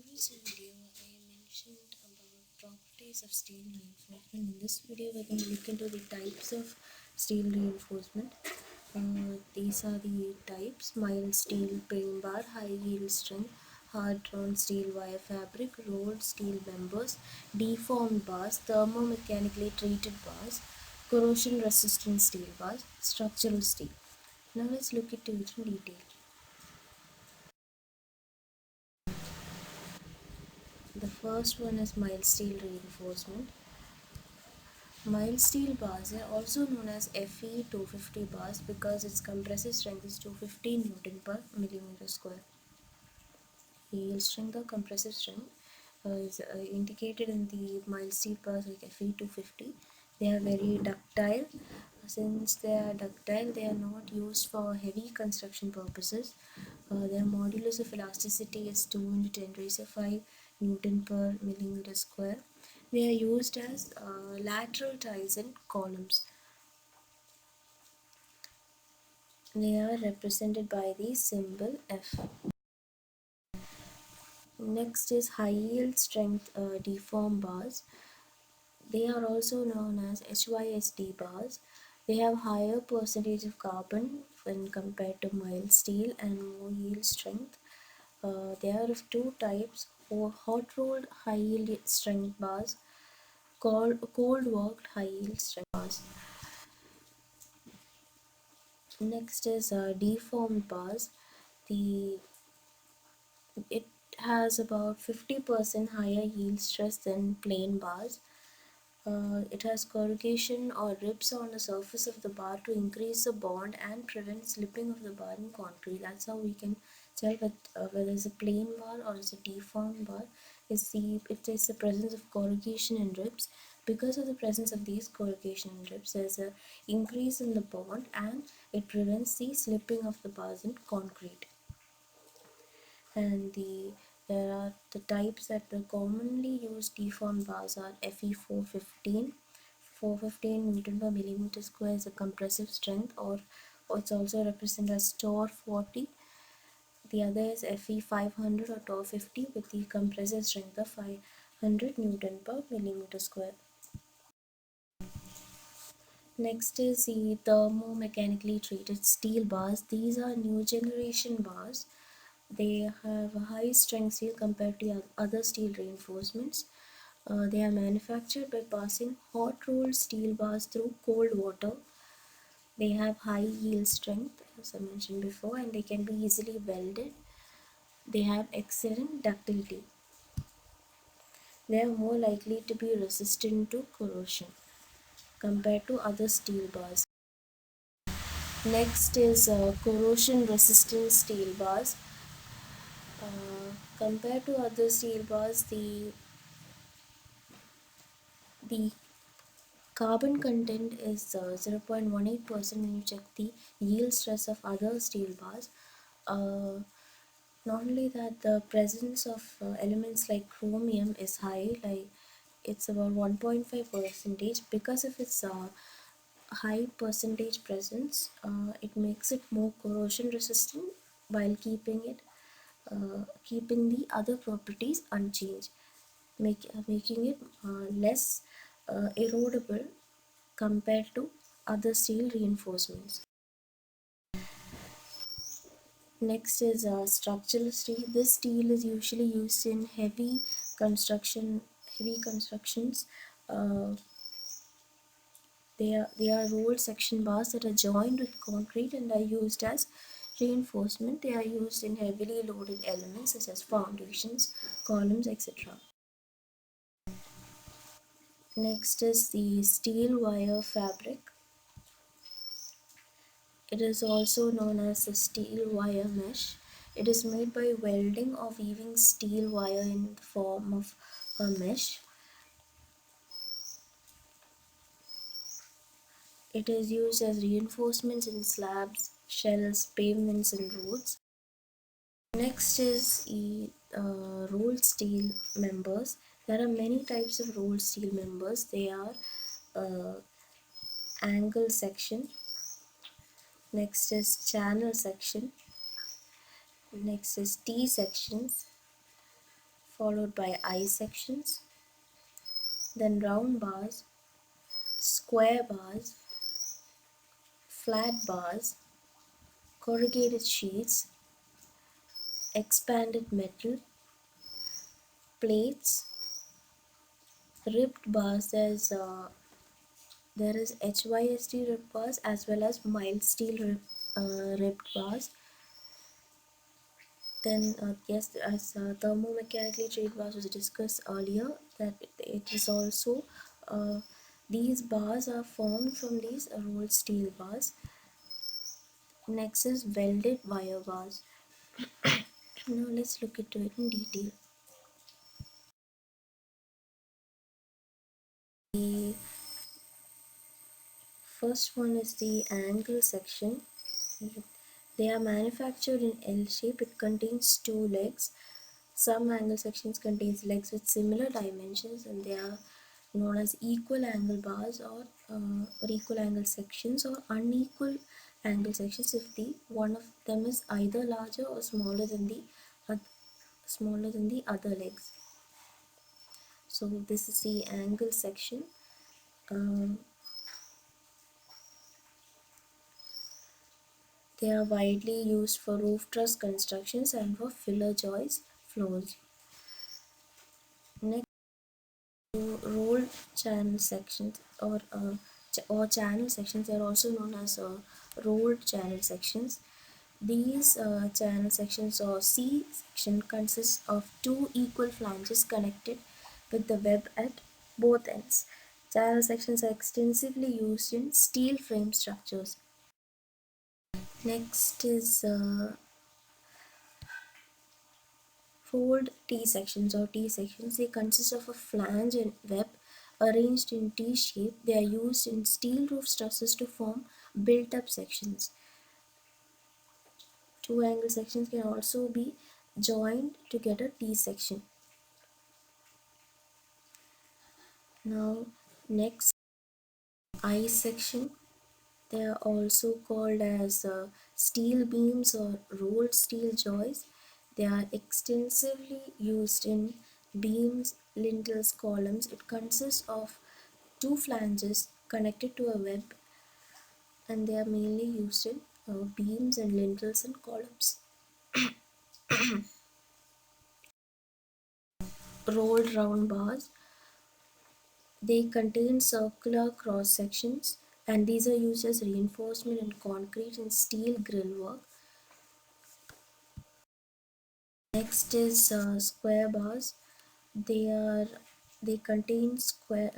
previous video, I mentioned about properties of steel reinforcement. In this video, we're going to look into the types of steel reinforcement. These are the types: mild steel pin bar, high yield strength, hard drawn steel wire fabric, rolled steel members, deformed bars, thermomechanically treated bars, corrosion resistant steel bars, structural steel. Now let's look into it in detail. The first one is mild steel reinforcement. Mild steel bars are also known as Fe250 bars because its compressive strength is 250 Newton per millimeter square. Yield strength or compressive strength is indicated in the mild steel bars like Fe250. They are very ductile. Since they are ductile, they are not used for heavy construction purposes. Their modulus of elasticity is 2 into 10 raised to 5 Newton per millimeter square. They are used as lateral ties in columns. They are represented by the symbol F. Next is high yield strength deform bars. They are also known as HYSD bars. They have higher percentage of carbon when compared to mild steel and more yield strength. They are of two types: hot rolled high yield strength bars, cold worked high yield strength bars. Next is deformed bars. It has about 50% higher yield stress than plain bars. It has corrugation or ribs on the surface of the bar to increase the bond and prevent slipping of the bar in concrete. That's how we can tell whether it's a plain bar or it's a deformed bar. It is the presence of corrugation and ribs. Because of the presence of these corrugation and ribs, there's a increase in the bond and it prevents the slipping of the bars in concrete. And there are the types that the commonly used deformed bars are Fe415. 415 Newton per millimeter square is a compressive strength, or it's also represented as TOR 40. The other is Fe500 or TOR 50 with the compressive strength of 500 Newton per millimeter square. Next is the thermomechanically treated steel bars. These are new generation bars. They have a high strength steel compared to other steel reinforcements. They are manufactured by passing hot rolled steel bars through cold water. They have high yield strength, as I mentioned before, and they can be easily welded. They have excellent ductility. They are more likely to be resistant to corrosion compared to other steel bars. Next is corrosion resistant steel bars. Compared to other steel bars, the carbon content is 0.18% when you check the yield stress of other steel bars. Not only that, the presence of elements like chromium is high, like it's about 1.5 percentage. Because of its high percentage presence, it makes it more corrosion resistant while keeping the other properties unchanged, making it less erodible compared to other steel reinforcements. Next is structural steel. This steel is usually used in heavy constructions. Uh, they are rolled section bars that are joined with concrete and are used as reinforcement. They are used in heavily loaded elements such as foundations, columns, etc. Next is the steel wire fabric. It is also known as the steel wire mesh. It is made by welding or weaving steel wire in the form of a mesh. It is used as reinforcements in slabs, shells, pavements, and roads. Next is rolled steel members. There are many types of rolled steel members. They are uh, angle section. Next is channel section. Next is T sections, followed by I sections, then round bars, square bars, flat bars, corrugated sheets, expanded metal, plates, ribbed bars. There is HYSD ribbed bars as well as mild steel ribbed bars. Then yes, as thermomechanically treated bars was discussed earlier, that it is also these bars are formed from these rolled steel bars. Next is welded wire bars. Now let's look into it in detail. The first one is the angle section. They are manufactured in L shape. It contains two legs. Some angle sections contains legs with similar dimensions, and they are known as equal angle bars or equal angle sections, or unequal angle sections if the one of them is either larger or smaller than the other legs. So this is the angle section. Um, they are widely used for roof truss constructions and for filler joist floors. Next, rolled channel sections or channel sections. They are also known as rolled channel sections. These channel sections or C section consists of two equal flanges connected with the web at both ends. Channel sections are extensively used in steel frame structures. Next is fold T sections or T sections. They consist of a flange and web arranged in T shape. They are used in steel roof trusses to form built-up sections. Two angle sections can also be joined to get a T section. Now next, I section. They are also called as steel beams or rolled steel joists. They are extensively used in beams, lintels, columns. It consists of two flanges connected to a web, and they are mainly used in beams and lintels and columns. Rolled round bars. They contain circular cross sections, and these are used as reinforcement in concrete and steel grill work. Next is square bars. They are they contain square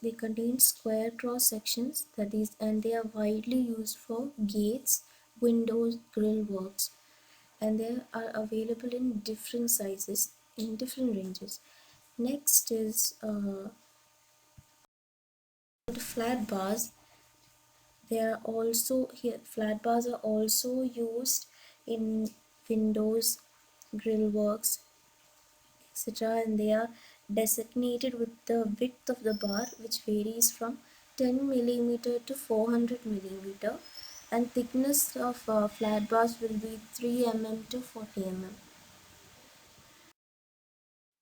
they contain square cross sections, that is, and they are widely used for gates, windows, grill works, and they are available in different sizes in different ranges. Next is flat bars. They are also here. Flat bars are also used in windows, grill works, etc., and they are designated with the width of the bar, which varies from 10 millimeter to 400 millimeter, and thickness of flat bars will be 3 mm to 40 mm.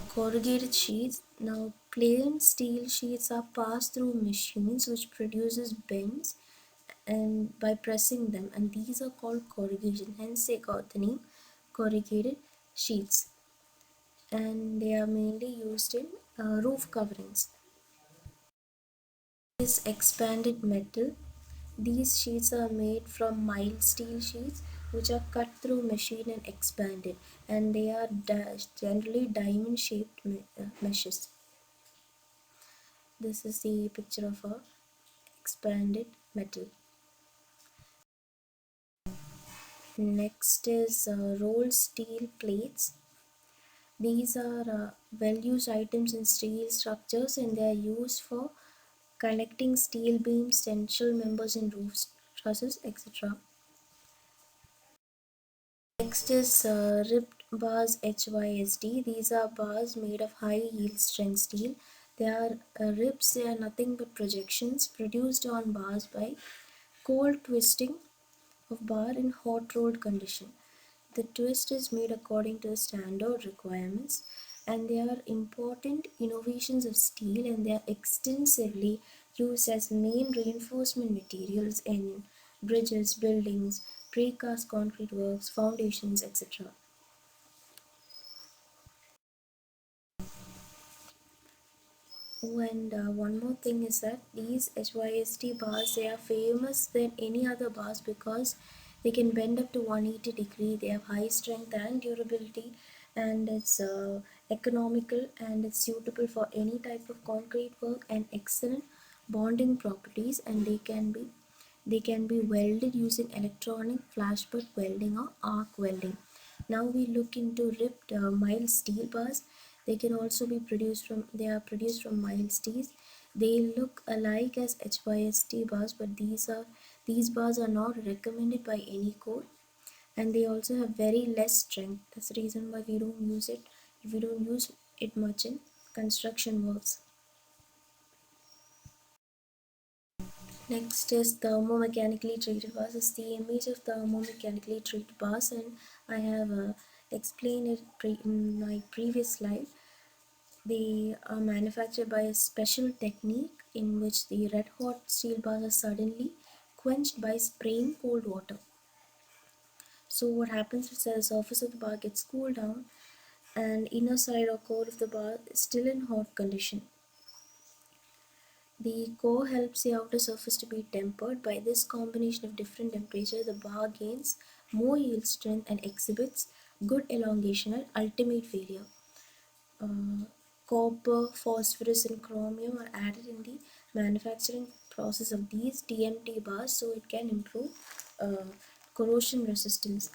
Corrugated sheets. Now plain steel sheets are passed through machines which produces bends and by pressing them, and these are called corrugation, hence they got the name corrugated sheets, and they are mainly used in roof coverings. This expanded metal. These sheets are made from mild steel sheets which are cut through machine and expanded, and they are generally diamond shaped meshes. This is the picture of a expanded metal. Next is rolled steel plates. These are well-used items in steel structures, and they are used for connecting steel beams, tensile members in roof trusses, etc. Next is ribbed bars HYSD. These are bars made of high yield strength steel. They are ribs. They are nothing but projections produced on bars by cold twisting of bar in hot rolled condition. The twist is made according to the standard requirements, and they are important innovations of steel, and they are extensively used as main reinforcement materials in bridges, buildings, precast concrete works, foundations, etc. Oh, and one more thing is that these HYST bars, they are famous than any other bars because they can bend up to 180 degree. They have high strength and durability, and it's economical, and it's suitable for any type of concrete work, and excellent bonding properties. And they can be welded using electronic flash butt welding or arc welding. Now we look into ripped mild steel bars. They are produced from mild steels. They look alike as HYST bars, but these bars are not recommended by any code, and they also have very less strength. That's the reason why we don't use it. We don't use it much in construction works. Next is thermomechanically treated bars. It's the image of thermomechanically treated bars, and I have explained it in my previous slide. They are manufactured by a special technique in which the red hot steel bars are suddenly quenched by spraying cold water. So what happens is that the surface of the bar gets cooled down, and inner side or core of the bar is still in hot condition. The core helps the outer surface to be tempered. By this combination of different temperature, the bar gains more yield strength and exhibits good elongation and ultimate failure. Uh, Copper, phosphorus, and chromium are added in the manufacturing process of these TMT bars, so it can improve uh, corrosion resistance.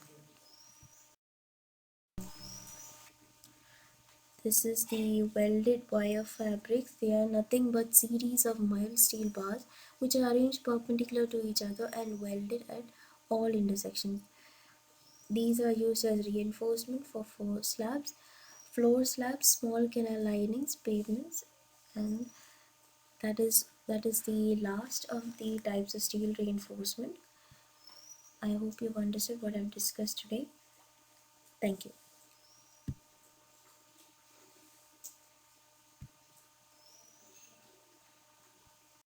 This is the welded wire fabrics. They are nothing but series of mild steel bars which are arranged perpendicular to each other and welded at all intersections. These are used as reinforcement for floor slabs, small canal linings, pavements, and that is the last of the types of steel reinforcement. I hope you've understood what I've discussed today. Thank you.